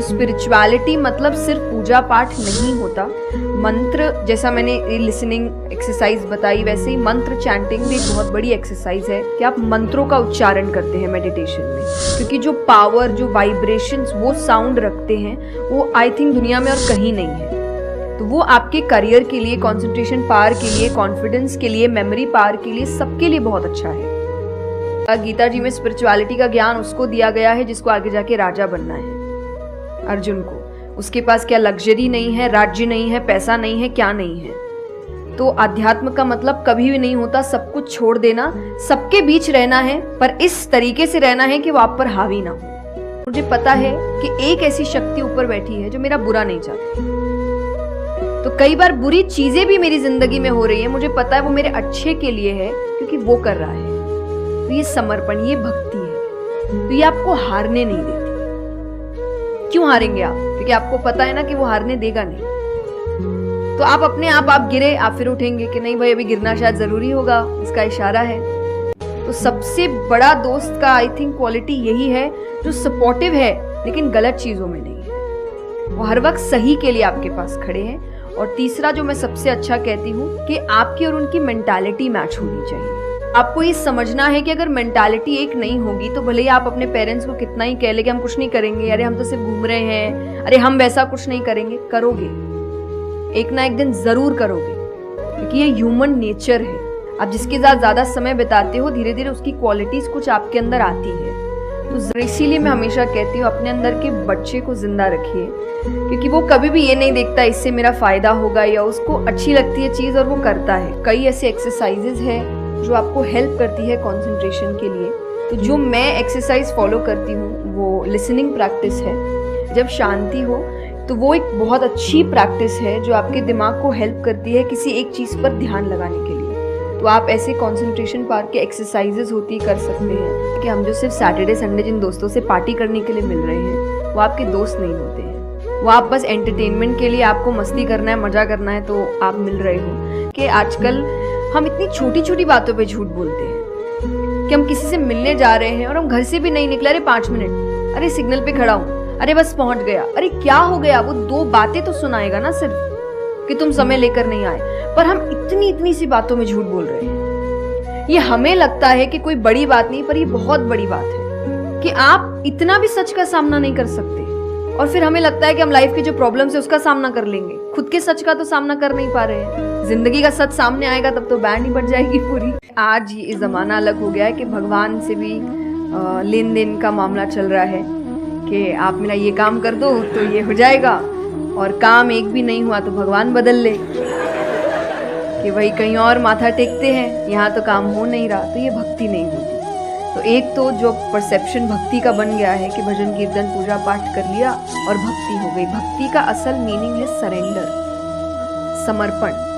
तो स्पिरिचुअलिटी मतलब सिर्फ पूजा पाठ नहीं होता। मंत्र, जैसा मैंने लिसनिंग एक्सरसाइज बताई, वैसे ही मंत्र चैंटिंग भी एक बहुत बड़ी एक्सरसाइज है कि आप मंत्रों का उच्चारण करते हैं मेडिटेशन में, क्योंकि जो पावर, जो वाइब्रेशंस वो साउंड रखते हैं वो आई थिंक दुनिया में और कहीं नहीं है। तो वो आपके करियर के लिए, कंसंट्रेशन पावर के लिए, कॉन्फिडेंस के लिए, मेमोरी पावर के लिए, सबके लिए बहुत अच्छा है। गीता जी में स्पिरिचुअलिटी का ज्ञान उसको दिया गया है जिसको आगे जाके राजा बनना है, अर्जुन को। उसके पास क्या लग्जरी नहीं है, राज्य नहीं है, पैसा नहीं है, क्या नहीं है। तो अध्यात्म का मतलब कभी भी नहीं होता सब कुछ छोड़ देना, सबके बीच रहना है, पर इस तरीके से रहना है कि वो आप पर हावी ना हो। मुझे पता है कि एक ऐसी शक्ति ऊपर बैठी है जो मेरा बुरा नहीं चाहती, तो कई बार बुरी चीजें भी मेरी जिंदगी में हो रही है, मुझे पता है वो मेरे अच्छे के लिए है, क्योंकि वो कर रहा है। तो ये समर्पण, ये भक्ति है, तो ये आपको हारने नहीं देती। क्यों हारेंगे आप? क्योंकि आपको पता है ना कि वो हारने देगा नहीं। तो आप अपने आप गिरे, आप फिर उठेंगे कि नहीं भाई अभी गिरना शायद जरूरी होगा, इसका इशारा है। तो सबसे बड़ा दोस्त का आई थिंक क्वालिटी यही है, जो सपोर्टिव है लेकिन गलत चीजों में नहीं है, वो हर वक्त सही के लिए आपके पास खड़े हैं। और तीसरा जो मैं सबसे अच्छा कहती हूँ कि आपकी और उनकी मेंटालिटी मैच होनी चाहिए। आपको ये समझना है कि अगर मेंटालिटी एक नहीं होगी तो भले ही आप अपने पेरेंट्स को कितना ही कह ले कि हम कुछ नहीं करेंगे, अरे हम तो सिर्फ घूम रहे हैं, अरे हम वैसा कुछ नहीं करेंगे, करोगे एक ना एक दिन जरूर करोगे, क्योंकि ये ह्यूमन नेचर है। आप जिसके साथ ज्यादा समय बिताते हो धीरे धीरे उसकी क्वालिटीज कुछ आपके अंदर आती है। तो इसीलिए मैं हमेशा कहती हूँ अपने अंदर के बच्चे को जिंदा रखिए, क्योंकि वो कभी भी ये नहीं देखता इससे मेरा फायदा होगा, या उसको अच्छी लगती है चीज और वो करता है। कई ऐसे एक्सरसाइजेज है जो आपको हेल्प करती है कंसंट्रेशन के लिए। तो जो मैं एक्सरसाइज फॉलो करती हूँ वो लिसनिंग प्रैक्टिस है। जब शांति हो तो वो एक बहुत अच्छी प्रैक्टिस है जो आपके दिमाग को हेल्प करती है किसी एक चीज पर ध्यान लगाने के लिए। तो आप ऐसे कंसंट्रेशन पावर के एक्सरसाइजेज होती कर सकते हैं कि हम जो सिर्फ सैटरडे संडे जिन दोस्तों से पार्टी करने के लिए मिल रहे हैं वो आपके दोस्त नहीं होते हैं, वो आप बस एंटरटेनमेंट के लिए, आपको मस्ती करना है, मजा करना है तो आप मिल रहे हो। कि आजकल हम इतनी छोटी छोटी बातों पे झूठ बोलते हैं कि हम किसी से मिलने जा रहे हैं और हम घर से भी नहीं निकले, अरे 5 मिनट, अरे सिग्नल पे खड़ा हूँ, अरे बस पहुंच गया, अरे क्या हो गया, वो 2 बातें तो सुनाएगा ना सिर्फ कि तुम समय लेकर नहीं आए, पर हम इतनी इतनी सी बातों में झूठ बोल रहे हैं। ये हमें लगता है कि कोई बड़ी बात नहीं, पर ये बहुत बड़ी बात है कि आप इतना भी सच का सामना नहीं कर सकते, और फिर हमें लगता है कि हम लाइफ के जो प्रॉब्लम्स है उसका सामना कर लेंगे, खुद के सच का तो सामना कर नहीं पा रहे हैं। जिंदगी का सच सामने आएगा तब तो बैंड ही बज जाएगी पूरी। आज ये जमाना अलग हो गया है कि भगवान से भी लेन देन का मामला चल रहा है कि आप मेरा ये काम कर दो तो ये हो जाएगा, और काम एक भी नहीं हुआ तो भगवान बदल ले, कि वही कहीं और माथा टेकते हैं, यहाँ तो काम हो नहीं रहा, तो ये भक्ति नहीं होती। तो एक तो जो परसेप्शन भक्ति का बन गया है कि भजन कीर्तन पूजा पाठ कर लिया और भक्ति हो गई। भक्ति का असल मीनिंग है सरेंडर, समर्पण।